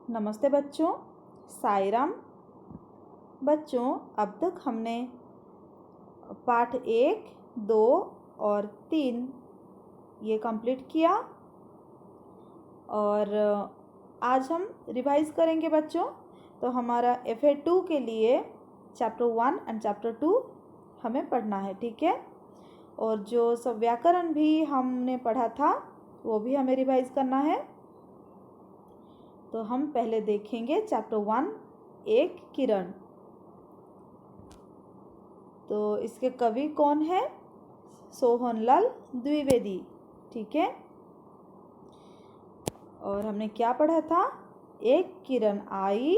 नमस्ते बच्चों, साई राम। बच्चों, अब तक हमने पाठ 1, 2 और 3 ये कंप्लीट किया और आज हम रिवाइज करेंगे बच्चों। तो हमारा FA2 के लिए चैप्टर 1 एंड चैप्टर 2 हमें पढ़ना है, ठीक है। और जो सब व्याकरण भी हमने पढ़ा था वो भी हमें रिवाइज करना है। तो हम पहले देखेंगे चैप्टर 1, एक किरण। तो इसके कवि कौन है? सोहनलाल द्विवेदी, ठीक है। और हमने क्या पढ़ा था? एक किरण आई,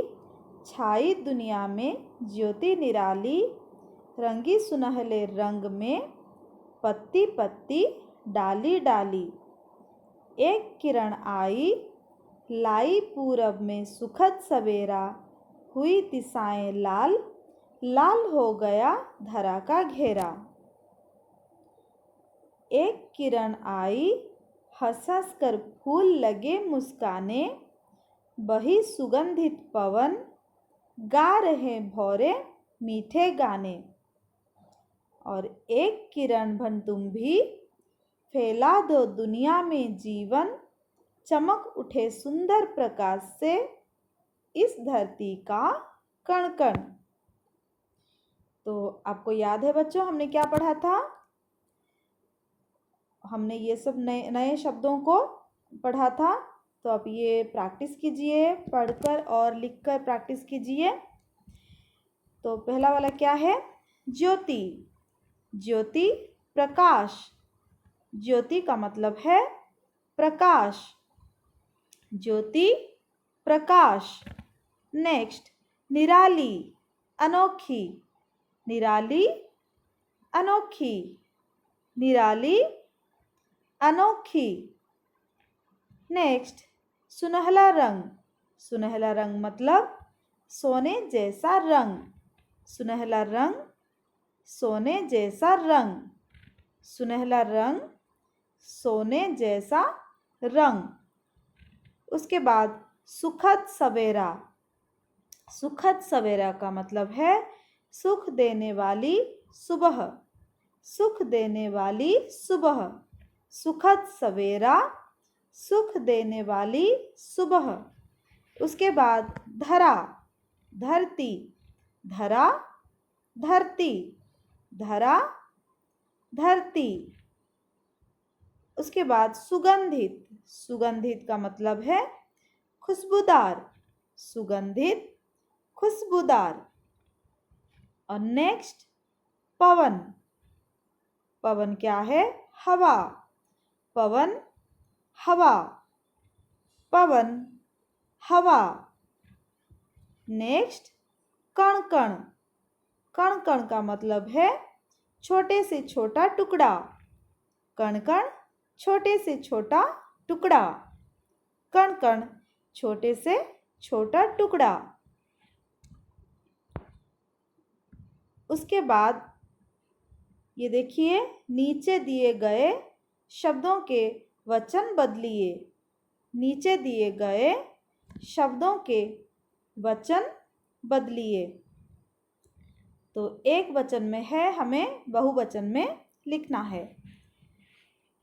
छाई दुनिया में ज्योति निराली, रंगी सुनहले रंग में पत्ती पत्ती डाली डाली। एक किरण आई, लाई पूरब में सुखद सवेरा, हुई दिशाएं लाल, लाल हो गया धरा का घेरा। एक किरण आई, हंस हंस कर फूल लगे मुस्काने, बही सुगंधित पवन, गा रहे भौरे मीठे गाने। और एक किरण बन तुम भी, फैला दो दुनिया में जीवन, चमक उठे सुंदर प्रकाश से इस धरती का कण कण। तो आपको याद है बच्चों हमने क्या पढ़ा था? हमने ये सब नए नए शब्दों को पढ़ा था। तो आप ये प्रैक्टिस कीजिए, पढ़कर और लिखकर प्रैक्टिस कीजिए। तो पहला वाला क्या है? ज्योति। ज्योति प्रकाश। ज्योति का मतलब है प्रकाश। ज्योति प्रकाश। नेक्स्ट, निराली अनोखी। निराली अनोखी। निराली अनोखी। नेक्स्ट, सुनहला रंग। सुनहला रंग मतलब सोने जैसा रंग। सुनहला रंग, सोने जैसा रंग। सुनहला रंग, सोने जैसा रंग। उसके बाद सुखद सवेरा। सुखद सवेरा का मतलब है सुख देने वाली सुबह। सुख देने वाली सुबह। सुखद सवेरा, सुख देने वाली सुबह। उसके बाद धरा, धरती। धरा, धरती। धरा, धरती। उसके बाद सुगंधित। सुगंधित का मतलब है खुशबूदार। सुगंधित, खुशबूदार। और नेक्स्ट, पवन। पवन क्या है? हवा। पवन हवा। पवन हवा। नेक्स्ट, कण कण। कण कण का मतलब है छोटे से छोटा टुकड़ा। कण कण, छोटे से छोटा टुकड़ा। कण कण, छोटे से छोटा टुकड़ा। उसके बाद ये देखिए, नीचे दिए गए शब्दों के वचन बदलिए। नीचे दिए गए शब्दों के वचन बदलिए। तो एक वचन में है, हमें बहुवचन में लिखना है।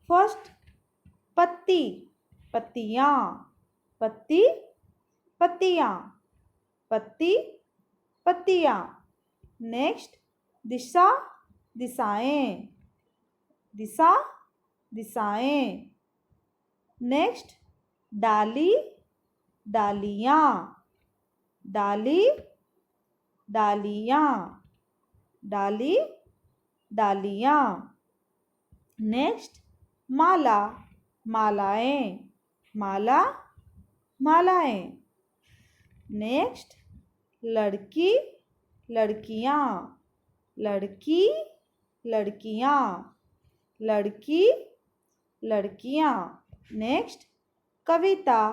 फर्स्ट, पत्ती, पत्तियाँ। पत्ती, पत्तियाँ। पत्ती, पत्तियाँ। नेक्स्ट, दिशा, दिशाएं। दिशा, दिशाएं। नेक्स्ट, डाली, डालियाँ। डाली, डालियाँ। डाली, डालियाँ। नेक्स्ट, माला, मालाएं। माला, मालाएं। नेक्स्ट, लड़की, लड़कियाँ। लड़की, लड़कियाँ। लड़की, लड़कियाँ। नेक्स्ट, कविता,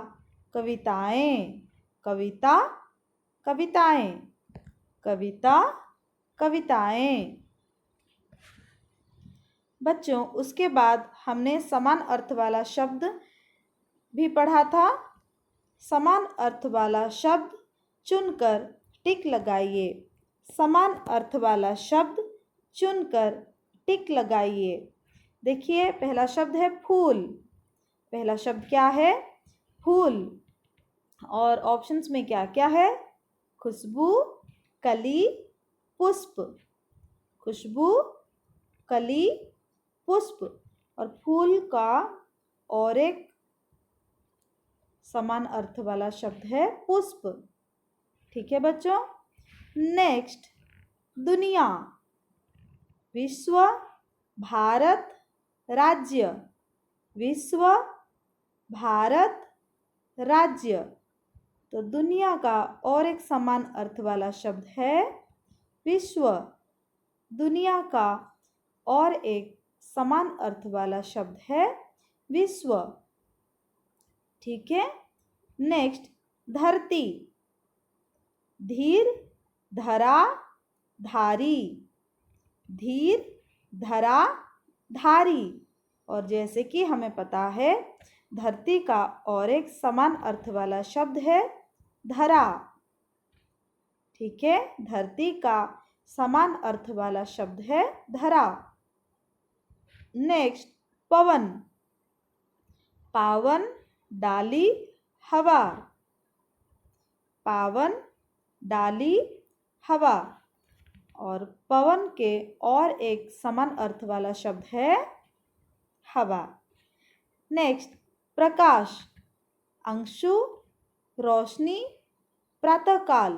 कविताएं। कविता, कविताएं। कविता, कविताएं। बच्चों, उसके बाद हमने समान अर्थ वाला शब्द भी पढ़ा था। समान अर्थ वाला शब्द चुनकर टिक लगाइए। समान अर्थ वाला शब्द चुनकर टिक लगाइए। देखिए पहला शब्द है फूल। पहला शब्द क्या है? फूल। और ऑप्शंस में क्या क्या है? खुशबू, कली, पुष्प। खुशबू, कली, पुष्प। और फूल का और एक समान अर्थ वाला शब्द है पुष्प। ठीक है बच्चों। नेक्स्ट, दुनिया। विश्व, भारत, राज्य। विश्व, भारत, राज्य। तो दुनिया का और एक समान अर्थ वाला शब्द है विश्व। दुनिया का और एक समान अर्थ वाला शब्द है विश्व। ठीक है। नेक्स्ट, धरती। धीर, धरा, धारी। धीर, धरा, धारी। और जैसे कि हमें पता है धरती का और एक समान अर्थ वाला शब्द है धरा। ठीक है। धरती का समान अर्थ वाला शब्द है धरा। नेक्स्ट, पवन। पावन, डाली, हवा। पावन, डाली, हवा। और पवन के और एक समान अर्थ वाला शब्द है हवा। नेक्स्ट, प्रकाश। अंशु, रोशनी, प्रातःकाल।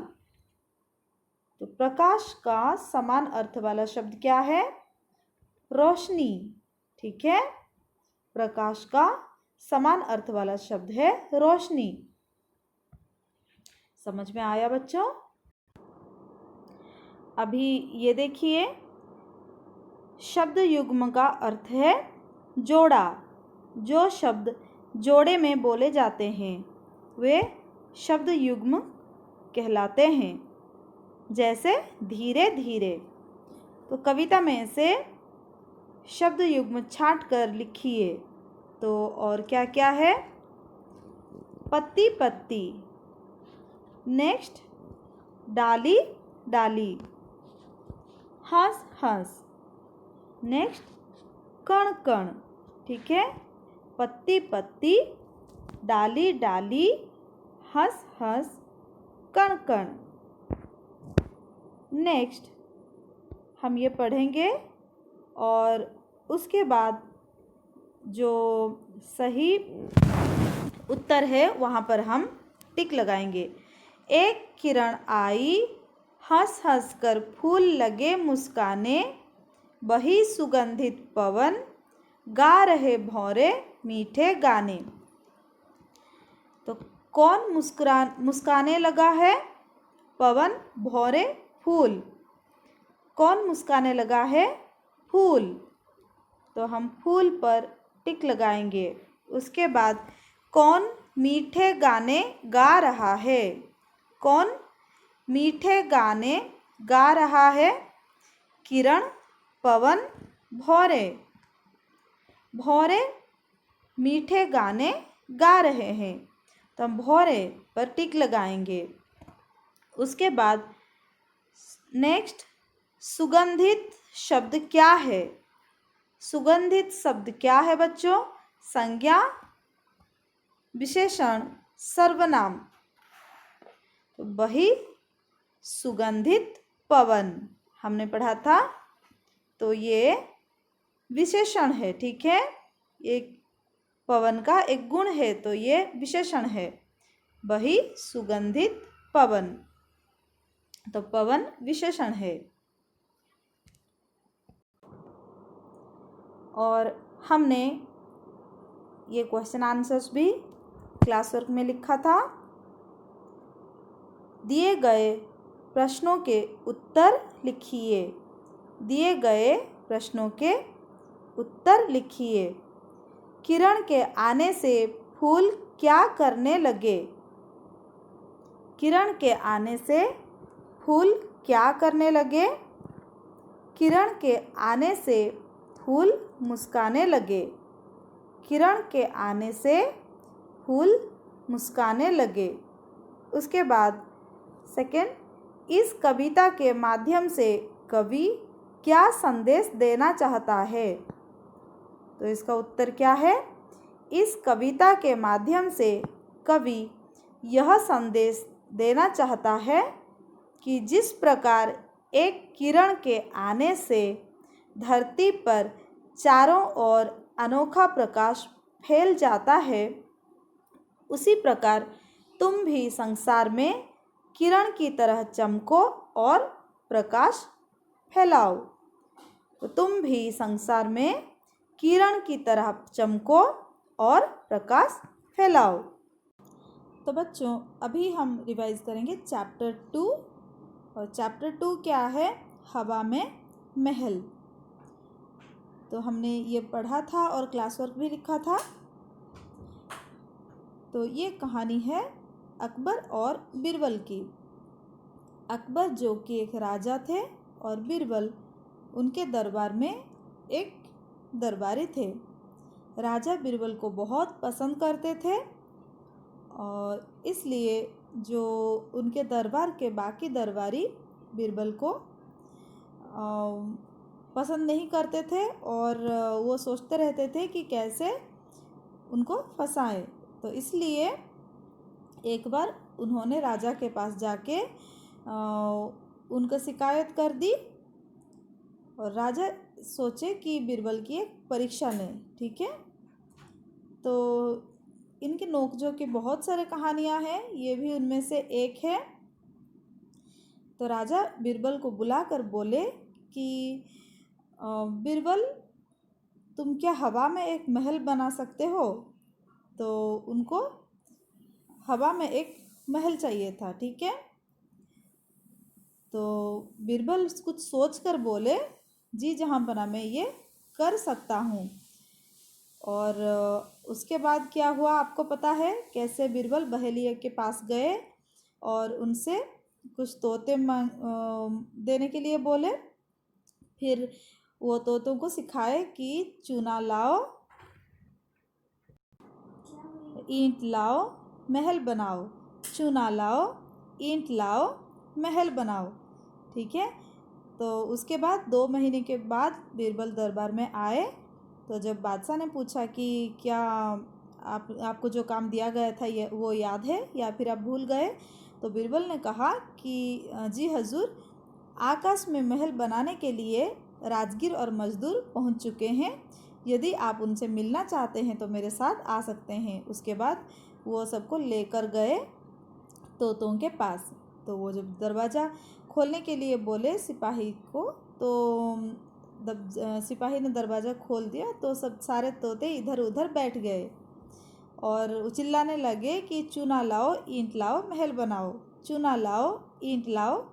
तो प्रकाश का समान अर्थ वाला शब्द क्या है? रोशनी। ठीक है। प्रकाश का समान अर्थ वाला शब्द है रोशनी। समझ में आया बच्चों? अभी ये देखिए, शब्द युग्म का अर्थ है जोड़ा। जो शब्द जोड़े में बोले जाते हैं वे शब्द युग्म कहलाते हैं। जैसे धीरे धीरे। तो कविता में से शब्द युग्म छांट कर लिखिए। तो और क्या क्या है? पत्ती पत्ती। नेक्स्ट, डाली डाली। हंस हंस। नेक्स्ट, कण कण। ठीक है। पत्ती पत्ती, डाली डाली, हंस हंस, कण कण। नेक्स्ट हम ये पढ़ेंगे और उसके बाद जो सही उत्तर है वहाँ पर हम टिक लगाएंगे। एक किरण आई, हंस हंस कर फूल लगे मुस्काने, बही सुगंधित पवन, गा रहे भौरे मीठे गाने। तो कौन मुस्काने लगा है? पवन, भौरे, फूल। कौन मुस्काने लगा है? फूल। तो हम फूल पर टिक लगाएंगे। उसके बाद कौन मीठे गाने गा रहा है? कौन मीठे गाने गा रहा है? किरण, पवन, भौरे। भौरे मीठे गाने गा रहे हैं तो हम भौरे पर टिक लगाएंगे। उसके बाद नेक्स्ट, सुगंधित शब्द क्या है? सुगंधित शब्द क्या है बच्चों? संज्ञा, विशेषण, सर्वनाम। तो वही सुगंधित पवन हमने पढ़ा था। तो ये विशेषण है। ठीक है। एक पवन का एक गुण है तो ये विशेषण है। वही सुगंधित पवन। तो पवन विशेषण है। और हमने ये क्वेश्चन आंसर्स भी क्लास वर्क में लिखा था। दिए गए प्रश्नों के उत्तर लिखिए। दिए गए प्रश्नों के उत्तर लिखिए। किरण के आने से फूल क्या करने लगे? किरण के आने से फूल क्या करने लगे? किरण के आने से फूल मुस्काने लगे। किरण के आने से फूल मुस्काने लगे। उसके बाद सेकंड, इस कविता के माध्यम से कवि क्या संदेश देना चाहता है? तो इसका उत्तर क्या है? इस कविता के माध्यम से कवि यह संदेश देना चाहता है कि जिस प्रकार एक किरण के आने से धरती पर चारों ओर अनोखा प्रकाश फैल जाता है, उसी प्रकार तुम भी संसार में किरण की तरह चमको और प्रकाश फैलाओ। तो तुम भी संसार में किरण की तरह चमको और प्रकाश फैलाओ। तो बच्चों, अभी हम रिवाइज करेंगे चैप्टर 2। और चैप्टर 2 क्या है? हवा में महल। तो हमने ये पढ़ा था और क्लास वर्क भी लिखा था। तो ये कहानी है अकबर और बीरबल की। अकबर जो कि एक राजा थे और बीरबल उनके दरबार में एक दरबारी थे। राजा बीरबल को बहुत पसंद करते थे और इसलिए जो उनके दरबार के बाकी दरबारी बीरबल को पसंद नहीं करते थे और वो सोचते रहते थे कि कैसे उनको फंसाएं। तो इसलिए एक बार उन्होंने राजा के पास जाके उनको शिकायत कर दी और राजा सोचे कि बीरबल की एक परीक्षा लें। ठीक है, तो इनकी नोकझोंक की बहुत सारे कहानियां हैं, ये भी उनमें से एक है। तो राजा बीरबल को बुलाकर बोले कि बीरबल, तुम क्या हवा में एक महल बना सकते हो? तो उनको हवा में एक महल चाहिए था। ठीक है, तो बीरबल कुछ सोच कर बोले, जी जहाँ बना मैं ये कर सकता हूँ। और उसके बाद क्या हुआ आपको पता है, कैसे बीरबल बहेलिया के पास गए और उनसे कुछ तोते देने के लिए बोले। फिर वो तोतों को सिखाए कि चूना लाओ, ईंट लाओ, महल बनाओ, चूना लाओ, ईंट लाओ, महल बनाओ। ठीक है, तो उसके बाद 2 महीने के बाद बीरबल दरबार में आए। तो जब बादशाह ने पूछा कि क्या आपको जो काम दिया गया था ये वो याद है या फिर आप भूल गए? तो बीरबल ने कहा कि जी हजूर, आकाश में महल बनाने के लिए राजगीर और मजदूर पहुंच चुके हैं। यदि आप उनसे मिलना चाहते हैं तो मेरे साथ आ सकते हैं। उसके बाद वो सबको लेकर गए तोतों के पास। तो वो जब दरवाज़ा खोलने के लिए बोले सिपाही को, तो सिपाही ने दरवाज़ा खोल दिया तो सब सारे तोते इधर उधर बैठ गए और चिल्लाने लगे कि चूना लाओ, ईंट लाओ, महल बनाओ, चूना लाओ, ईंट लाओ,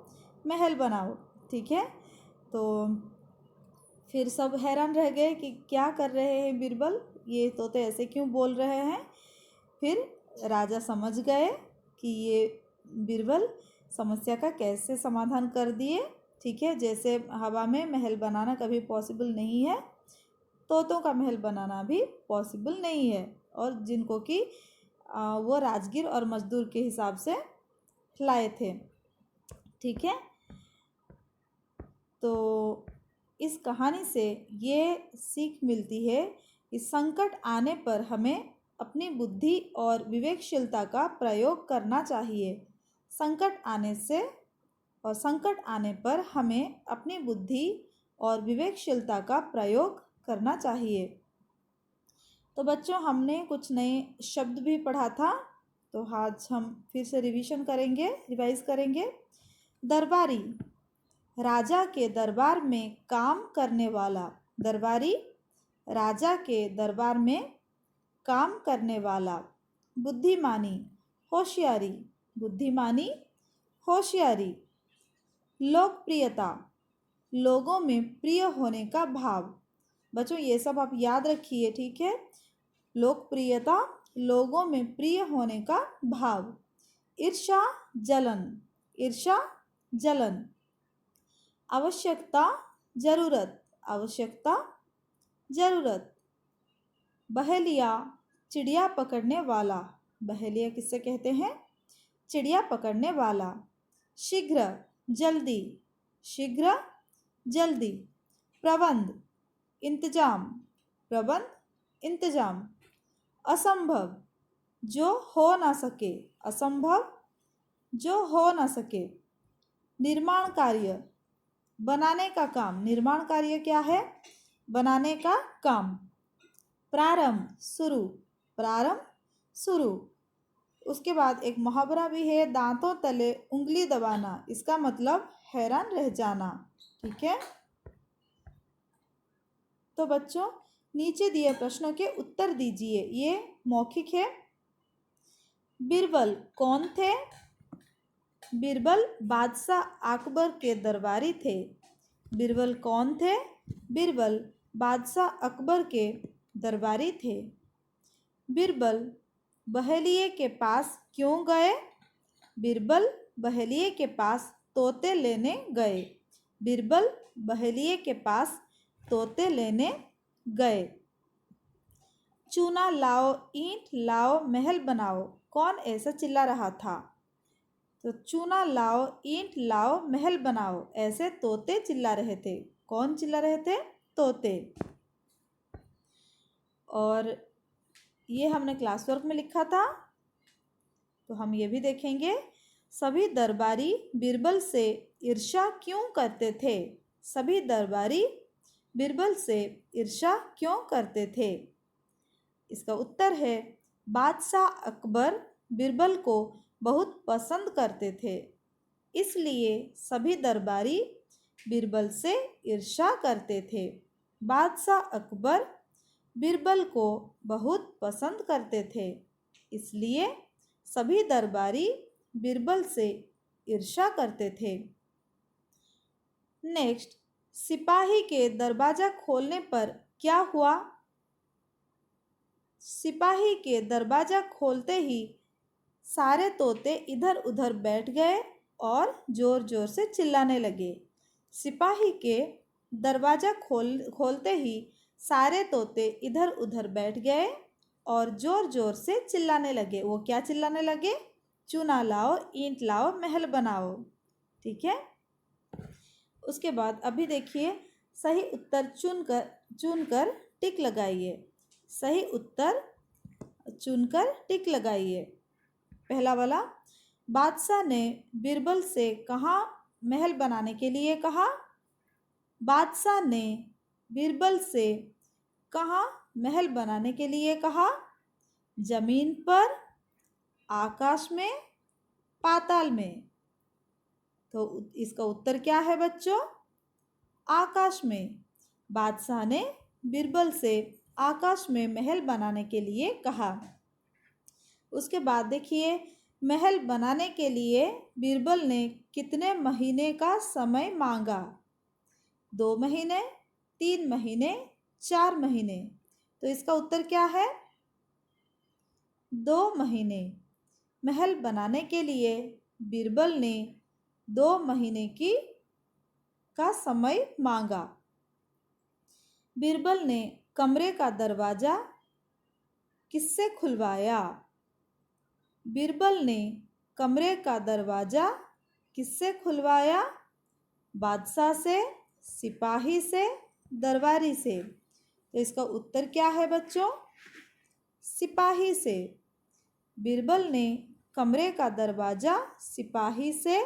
महल बनाओ। ठीक है, तो फिर सब हैरान रह गए कि क्या कर रहे हैं बीरबल, ये तोते ऐसे क्यों बोल रहे हैं। फिर राजा समझ गए कि ये बीरबल समस्या का कैसे समाधान कर दिए। ठीक है, जैसे हवा में महल बनाना कभी पॉसिबल नहीं है, तोतों का महल बनाना भी पॉसिबल नहीं है, और जिनको कि वो राजगीर और मजदूर के हिसाब से लाए थे। ठीक है, तो इस कहानी से ये सीख मिलती है कि संकट आने पर हमें अपनी बुद्धि और विवेकशीलता का प्रयोग करना चाहिए। संकट आने पर हमें अपनी बुद्धि और विवेकशीलता का प्रयोग करना चाहिए। तो बच्चों, हमने कुछ नए शब्द भी पढ़ा था, तो आज हम फिर से रिवाइज करेंगे। दरबारी, राजा के दरबार में काम करने वाला। दरबारी, राजा के दरबार में काम करने वाला। बुद्धिमानी, होशियारी, बुद्धिमानी, होशियारी। लोकप्रियता, लोगों में प्रिय होने का भाव। बच्चों, ये सब आप याद रखिए। ठीक है, लोकप्रियता, लोगों में प्रिय होने का भाव। ईर्ष्या, जलन, ईर्ष्या, जलन। आवश्यकता, जरूरत, आवश्यकता, जरूरत। बहेलिया, चिड़िया पकड़ने वाला। बहेलिया किससे कहते हैं? चिड़िया पकड़ने वाला। शीघ्र, जल्दी, शीघ्र, जल्दी। प्रबंध, इंतजाम, प्रबंध, इंतजाम। असंभव, जो हो ना सके, असंभव, जो हो ना सके। निर्माण कार्य, बनाने का काम। निर्माण कार्य क्या है? बनाने का काम। प्रारंभ, शुरू, प्रारंभ, शुरू। उसके बाद एक मुहावरा भी है, दांतों तले उंगली दबाना। इसका मतलब हैरान रह जाना। ठीक है, तो बच्चों नीचे दिए प्रश्नों के उत्तर दीजिए। ये मौखिक है। बीरबल कौन थे? बीरबल बादशाह अकबर के दरबारी थे। बीरबल कौन थे? बीरबल बादशाह अकबर के दरबारी थे। बीरबल बहेलिए के पास क्यों गए? बीरबल बहेलिए के पास तोते लेने गए। बीरबल बहेलिए के पास तोते लेने गए। चूना लाओ, ईंट लाओ, महल बनाओ। कौन ऐसा चिल्ला रहा था? तो चूना लाओ, ईंट लाओ, महल बनाओ, ऐसे तोते चिल्ला रहे थे। कौन चिल्ला रहे थे? तोते। और ये हमने क्लास वर्क में लिखा था, तो हम ये भी देखेंगे। सभी दरबारी बीरबल से ईर्ष्या क्यों करते थे? सभी दरबारी बीरबल से ईर्ष्या क्यों करते थे? इसका उत्तर है, बादशाह अकबर बीरबल को बहुत पसंद करते थे, इसलिए सभी दरबारी बीरबल से ईर्ष्या करते थे। बादशाह अकबर बीरबल को बहुत पसंद करते थे, इसलिए सभी दरबारी बीरबल से ईर्ष्या करते थे। नेक्स्ट, सिपाही के दरवाजा खोलने पर क्या हुआ? सिपाही के दरवाजा खोलते ही सारे तोते इधर उधर बैठ गए और जोर जोर से चिल्लाने लगे। सिपाही के दरवाजा खोलते ही सारे तोते इधर उधर बैठ गए और जोर जोर से चिल्लाने लगे। वो क्या चिल्लाने लगे? चूना लाओ, ईंट लाओ, महल बनाओ। ठीक है, उसके बाद अभी देखिए, सही उत्तर चुनकर टिक लगाइए। सही उत्तर चुनकर टिक लगाइए। पहला वाला, बादशाह ने बीरबल से कहाँ महल बनाने के लिए कहा? बादशाह ने बीरबल से कहाँ महल बनाने के लिए कहा? जमीन पर, आकाश में, पाताल में। तो इसका उत्तर क्या है बच्चों? आकाश में। बादशाह ने बीरबल से आकाश में महल बनाने के लिए कहा। उसके बाद देखिए, महल बनाने के लिए बीरबल ने कितने महीने का समय मांगा? 2 महीने, 3 महीने, 4 महीने। तो इसका उत्तर क्या है? 2 महीने। महल बनाने के लिए बीरबल ने 2 महीने का समय मांगा। बीरबल ने कमरे का दरवाजा किससे खुलवाया? बीरबल ने कमरे का दरवाजा किससे खुलवाया? बादशाह से, सिपाही से, दरबारी से। तो इसका उत्तर क्या है बच्चों? सिपाही से। बीरबल ने कमरे का दरवाजा सिपाही से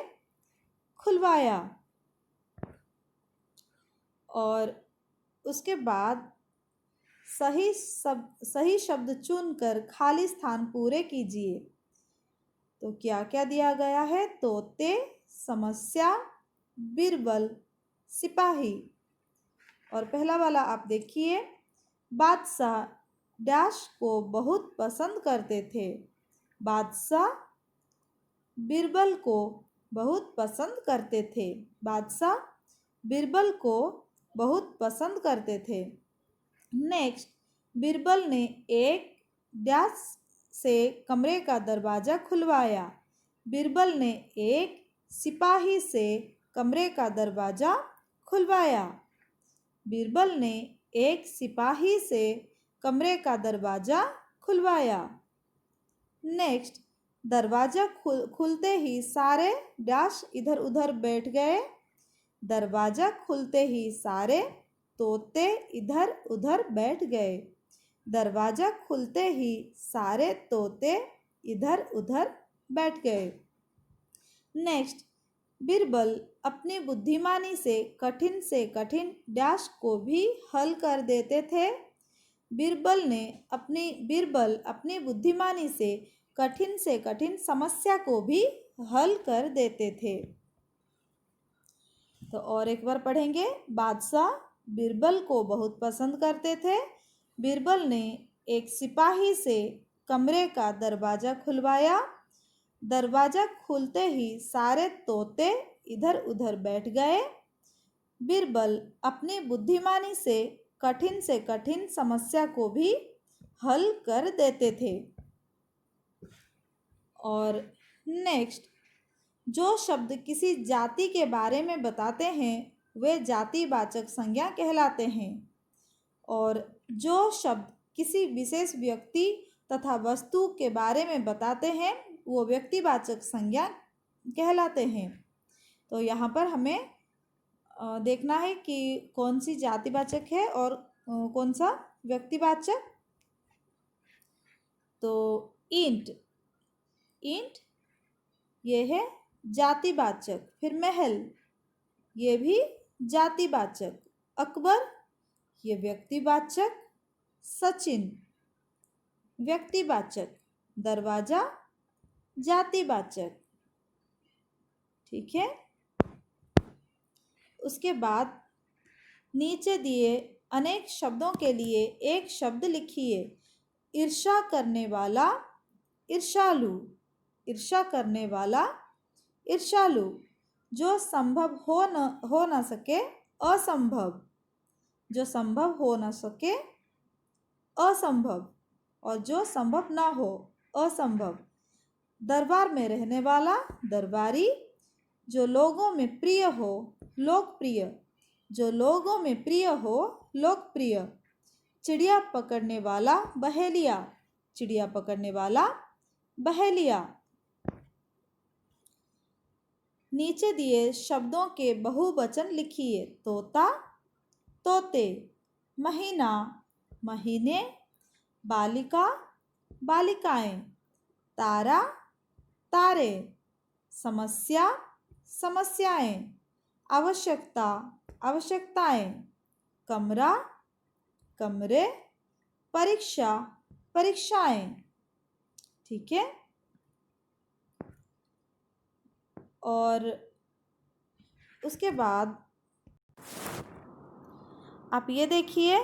खुलवाया। और उसके बाद सही शब्द चुनकर खाली स्थान पूरे कीजिए। तो क्या क्या दिया गया है? तोते, समस्या, बीरबल, सिपाही। और पहला वाला आप देखिए, बादशाह डैश को बहुत पसंद करते थे। बादशाह बीरबल को बहुत पसंद करते थे। बादशाह बीरबल को बहुत पसंद करते थे। नेक्स्ट, बीरबल ने एक डैश से कमरे का दरवाज़ा खुलवाया। बीरबल ने एक सिपाही से कमरे का दरवाज़ा खुलवाया। बीरबल ने एक सिपाही से कमरे का दरवाज़ा खुलवाया। नेक्स्ट, दरवाजा खुलते ही सारे डैश इधर उधर बैठ गए। दरवाजा खुलते ही सारे तोते इधर उधर बैठ गए। दरवाजा खुलते ही सारे तोते इधर उधर बैठ गए। नेक्स्ट, बीरबल अपनी बुद्धिमानी से कठिन डैश को भी हल कर देते थे। बीरबल अपनी बुद्धिमानी से कठिन समस्या को भी हल कर देते थे। तो और एक बार पढ़ेंगे। बादशाह बीरबल को बहुत पसंद करते थे। बीरबल ने एक सिपाही से कमरे का दरवाज़ा खुलवाया। दरवाज़ा खुलते ही सारे तोते इधर उधर बैठ गए। बीरबल अपनी बुद्धिमानी से कठिन समस्या को भी हल कर देते थे। और नेक्स्ट, जो शब्द किसी जाति के बारे में बताते हैं वे जातिवाचक संज्ञा कहलाते हैं, और जो शब्द किसी विशेष व्यक्ति तथा वस्तु के बारे में बताते हैं वो व्यक्तिवाचक संज्ञा कहलाते हैं। तो यहाँ पर हमें देखना है कि कौन सी जातिवाचक है और कौन सा व्यक्तिवाचक। तो ईंट ये है जातिवाचक। फिर महल ये भी जातिवाचक। अकबर ये व्यक्तिवाचक। सचिन व्यक्तिवाचक। दरवाजा जातिवाचक। ठीक है। उसके बाद नीचे दिए अनेक शब्दों के लिए एक शब्द लिखिए। ईर्ष्या करने वाला ईर्ष्यालु। ईर्ष्या करने वाला ईर्ष्यालु। जो संभव हो न सके असंभव। जो संभव हो न सके असंभव, और जो संभव ना हो असंभव। दरबार में रहने वाला दरबारी। जो लोगों में प्रिय हो लोकप्रिय। जो लोगों में प्रिय हो लोकप्रिय। चिड़िया पकड़ने वाला बहेलिया। चिड़िया पकड़ने वाला बहेलिया। नीचे दिए शब्दों के बहुवचन लिखिए। तोता तोते। महीना महीने। बालिका बालिकाएं। तारा तारे। समस्या समस्याएं। आवश्यकता आवश्यकताएं। कमरा कमरे। परीक्षा परीक्षाएं। ठीक है। और उसके बाद आप ये देखिए,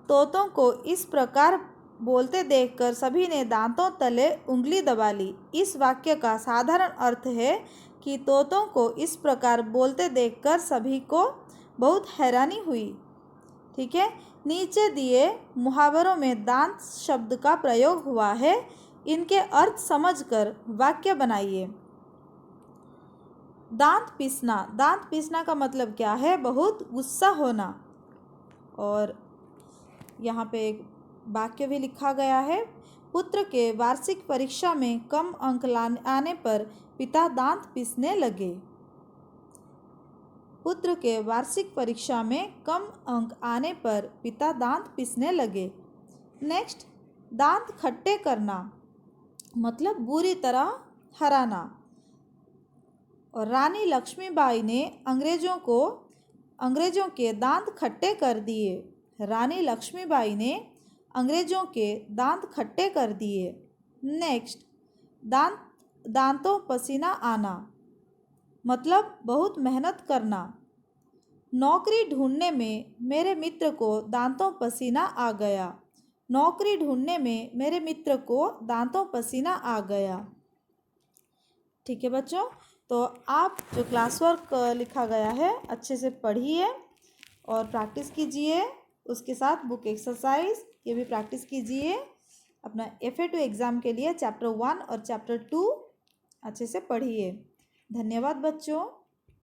तोतों को इस प्रकार बोलते देखकर सभी ने दांतों तले उंगली दबा ली। इस वाक्य का साधारण अर्थ है कि तोतों को इस प्रकार बोलते देखकर सभी को बहुत हैरानी हुई। ठीक है। नीचे दिए मुहावरों में दांत शब्द का प्रयोग हुआ है। इनके अर्थ समझकर वाक्य बनाइए। दांत पीसना। दांत पीसना का मतलब क्या है? बहुत गुस्सा होना। और यहाँ पे एक वाक्य भी लिखा गया है। पुत्र के वार्षिक परीक्षा में कम अंक आने पर पिता दांत पीसने लगे। पुत्र के वार्षिक परीक्षा में कम अंक आने पर पिता दांत पीसने लगे। नेक्स्ट, दांत खट्टे करना मतलब बुरी तरह हराना। और रानी लक्ष्मीबाई ने अंग्रेजों के दांत खट्टे कर दिए। रानी लक्ष्मीबाई ने अंग्रेजों के दांत खट्टे कर दिए। नेक्स्ट, दांतों पसीना आना मतलब बहुत मेहनत करना। नौकरी ढूंढने में मेरे मित्र को दांतों पसीना आ गया। नौकरी ढूंढने में मेरे मित्र को दांतों पसीना आ गया। ठीक है बच्चों, तो आप जो क्लास वर्क लिखा गया है अच्छे से पढ़िए और प्रैक्टिस कीजिए। उसके साथ बुक एक्सरसाइज ये भी प्रैक्टिस कीजिए। अपना FA2 एग्ज़ाम के लिए चैप्टर 1 और चैप्टर 2 अच्छे से पढ़िए। धन्यवाद बच्चों।